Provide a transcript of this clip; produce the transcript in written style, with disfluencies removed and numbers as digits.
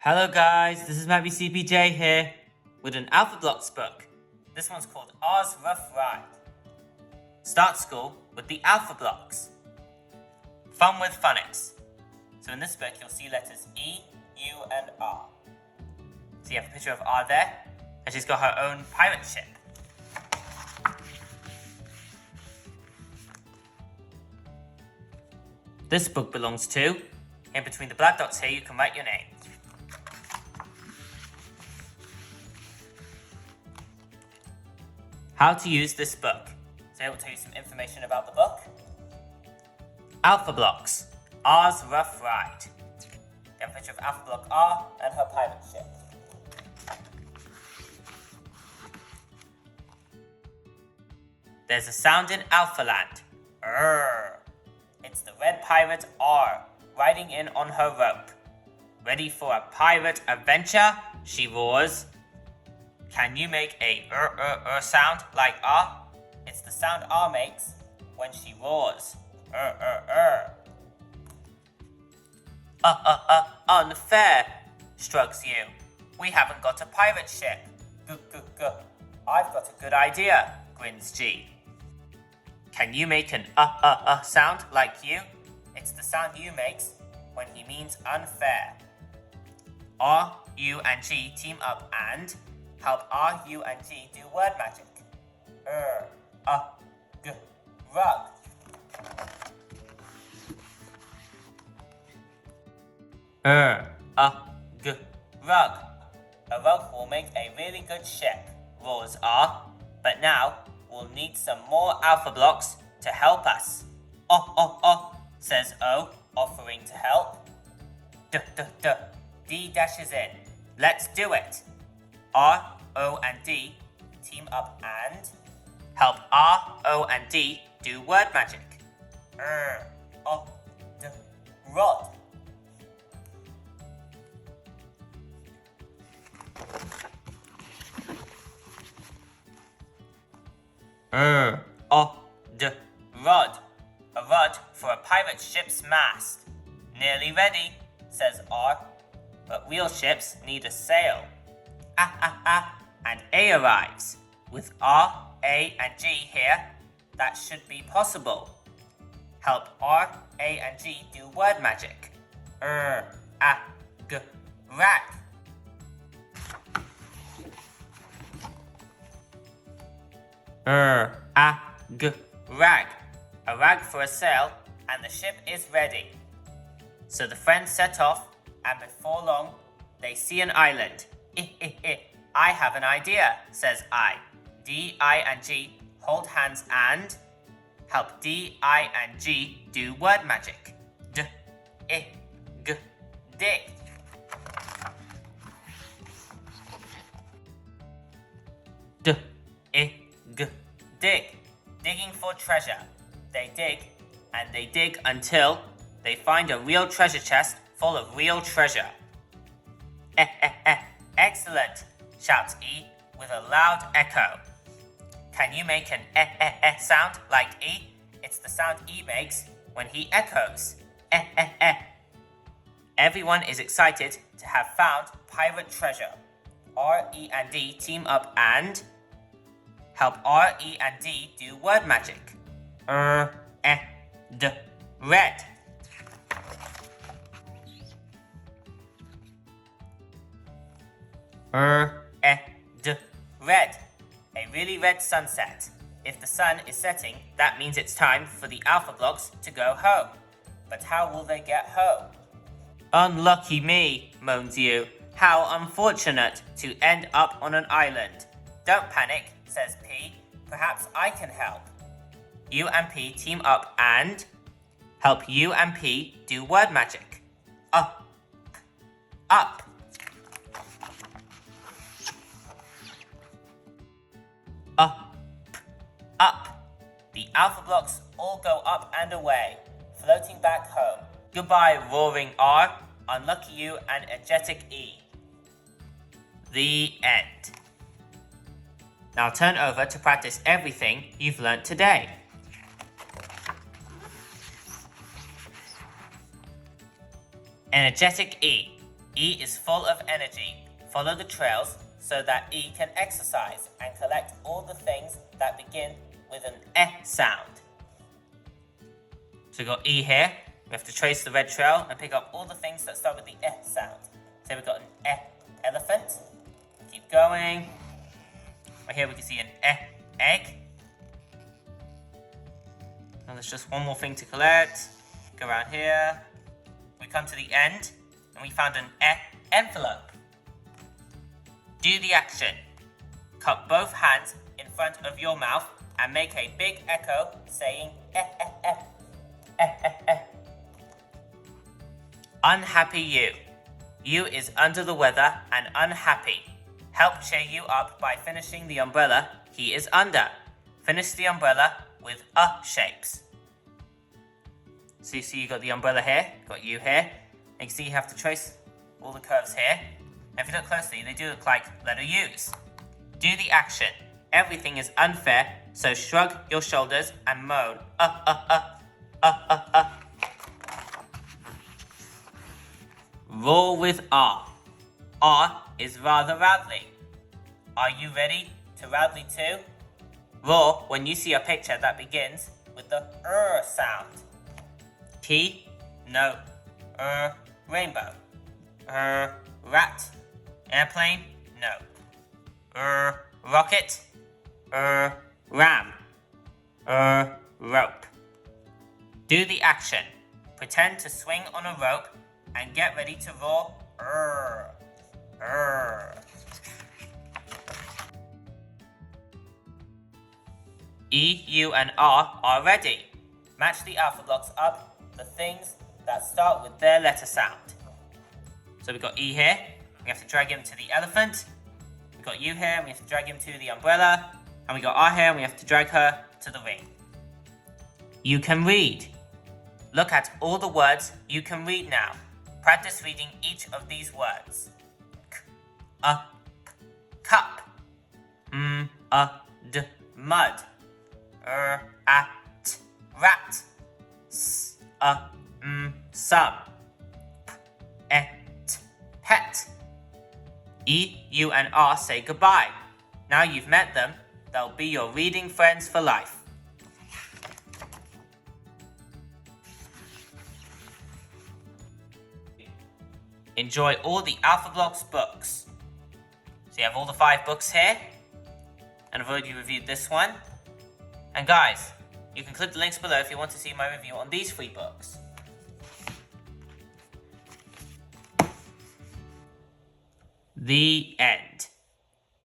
Hello guys, this is Maybe CPJ here with an Alphablocks book. This one's called R's Rough Ride. Start school with the Alphablocks. Fun with phonics. So in this book you'll see letters E, U and R. So you have a picture of R there, and she's got her own pirate ship. This book belongs to, in between the black dots here you can write your name. How to use this book. So I will tell you some information about the book. Alphablocks, R's Rough Ride. You have a picture of Alphablock R and her pirate ship. There's a sound in Alphaland. It's the red pirate R, riding in on her rope. Ready for a pirate adventure? She roars. Can you make a sound like R? It's the sound R makes when she roars. Unfair, shrugs you. We haven't got a pirate ship. I've got a good idea, grins G. Can you make an sound like you? It's the sound U makes when he means unfair. R, U and G team up and help R, U and G do word magic. Rug. Rug. A rug will make a really good ship, roars R. But now we'll need some more Alphablocks to help us. Says O, offering to help. D dashes in. Let's do it. R, O and D team up and help R, O and D do word magic. Rod. Rod. A rod for a pirate ship's mast. Nearly ready, says R. But real ships need a sail. And A arrives. With R, A and G here, that should be possible. Help R, A and G do word magic. Rag. Rag. A rag for a sail, and the ship is ready. So the friends set off, and before long, they see an island. I have an idea, says I. D, I and G hold hands and help D, I and G do word magic. Dig. Dig. Digging for treasure. They dig, and they dig until they find a real treasure chest full of real treasure. Excellent, shouts E with a loud echo. Can you make an sound like E? It's the sound E makes when he echoes. Everyone is excited to have found pirate treasure. R, E and D team up and help R, E and D do word magic. Red. Red. A really red sunset. If the sun is setting, that means it's time for the Alphablocks to go home. But how will they get home? Unlucky me, moans you. How unfortunate to end up on an island. Don't panic, says P. Perhaps I can help. U and P team up and help U and P do word magic. Up. Up. The Alphablocks all go up and away, floating back home. Goodbye, roaring R, unlucky U, and energetic E. The end. Now turn over to practice everything you've learnt today. Energetic E. E is full of energy. Follow the trails so that E can exercise and collect all the things that begin with an sound. So we've got E here. We have to trace the red trail and pick up all the things that start with the sound. So we've got an elephant. Keep going. Right here we can see an egg. And there's just one more thing to collect. Go around here. We come to the end and we found an envelope. Do the action. Cup both hands in front of your mouth and make a big echo saying Unhappy you. You is under the weather and unhappy. Help cheer you up by finishing the umbrella he is under. Finish the umbrella with shapes. So you see you got the umbrella here, got you here. And you can see you have to trace all the curves here. And if you look closely, they do look like letter U's. Do the action. Everything is unfair, so shrug your shoulders and moan. Roar with R. R is rather loudly. Are you ready to loudly too? Roar when you see a picture that begins with the sound. T, no. Rainbow. Rat. Airplane, no. Rocket. Ram. Rope. Do the action. Pretend to swing on a rope and get ready to roar. E, U, and R are ready. Match the Alphablocks up the things that start with their letter sound. So we've got E here. We have to drag him to the elephant. We've got U here. We have to drag him to the umbrella. And we got R here. And we have to drag her to the ring. You can read. Look at all the words you can read now. Practice reading each of these words. Cup. Mud. Rat. Some. Pet. E, U, and R say goodbye. Now you've met them, they'll be your reading friends for life. Enjoy all the Alphablocks books. So you have all the 5 books here, and I've already reviewed this one. And guys, you can click the links below if you want to see my review on these 3 books. The end.